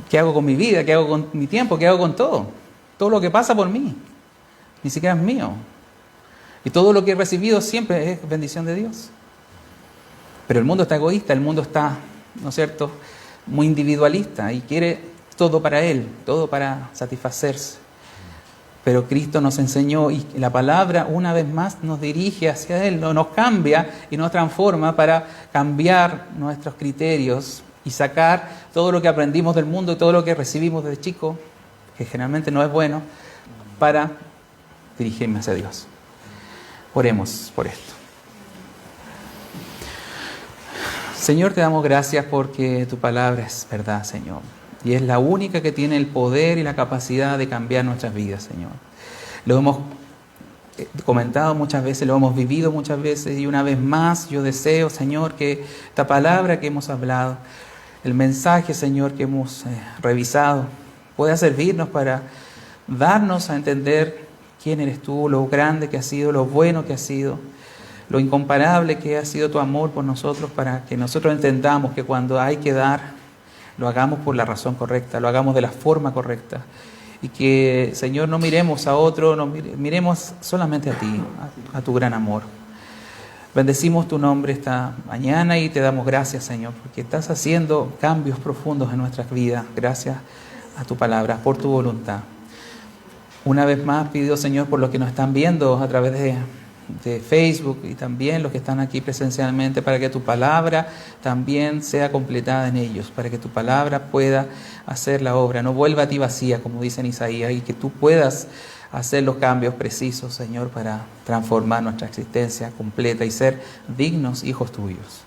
qué hago con mi vida, qué hago con mi tiempo, qué hago con todo lo que pasa por mí, ni siquiera es mío. Y todo lo que he recibido siempre es bendición de Dios. Pero el mundo está egoísta, el mundo está, ¿no es cierto?, muy individualista y quiere todo para él, todo para satisfacerse. Pero Cristo nos enseñó y la palabra una vez más nos dirige hacia Él, nos cambia y nos transforma para cambiar nuestros criterios y sacar todo lo que aprendimos del mundo y todo lo que recibimos desde chico, que generalmente no es bueno, para dirigirme hacia Dios. Oremos por esto. Señor, te damos gracias porque tu palabra es verdad, Señor. Y es la única que tiene el poder y la capacidad de cambiar nuestras vidas, Señor. Lo hemos comentado muchas veces, lo hemos vivido muchas veces. Y una vez más yo deseo, Señor, que esta palabra que hemos hablado, el mensaje, Señor, que hemos revisado, pueda servirnos para darnos a entender quién eres tú, lo grande que has sido, lo bueno que has sido, lo incomparable que ha sido tu amor por nosotros, para que nosotros entendamos que cuando hay que dar, lo hagamos por la razón correcta, lo hagamos de la forma correcta. Y que, Señor, no miremos a otro, no miremos solamente a ti, a tu gran amor. Bendecimos tu nombre esta mañana y te damos gracias, Señor, porque estás haciendo cambios profundos en nuestras vidas, gracias a tu palabra, por tu voluntad. Una vez más pido, Señor, por los que nos están viendo a través de Facebook y también los que están aquí presencialmente, para que tu palabra también sea completada en ellos, para que tu palabra pueda hacer la obra, no vuelva a ti vacía, como dice en Isaías, y que tú puedas hacer los cambios precisos, Señor, para transformar nuestra existencia completa y ser dignos hijos tuyos.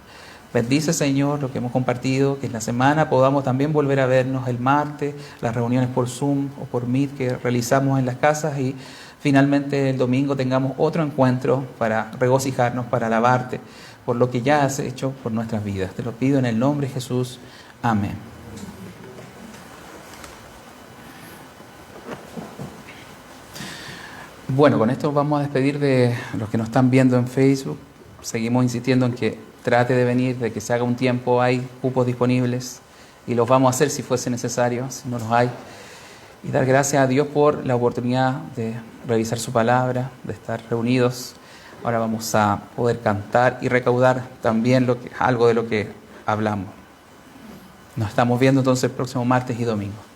Bendice, Señor, lo que hemos compartido, que en la semana podamos también volver a vernos el martes, las reuniones por Zoom o por Meet que realizamos en las casas, y finalmente el domingo tengamos otro encuentro para regocijarnos, para alabarte por lo que ya has hecho por nuestras vidas. Te lo pido en el nombre de Jesús. Amén. Bueno, con esto vamos a despedir de los que nos están viendo en Facebook. Seguimos insistiendo en que trate de venir, de que se haga un tiempo, hay cupos disponibles y los vamos a hacer si fuese necesario, si no los hay. Y dar gracias a Dios por la oportunidad de revisar su palabra, de estar reunidos. Ahora vamos a poder cantar y recaudar también algo de lo que hablamos. Nos estamos viendo entonces el próximo martes y domingo.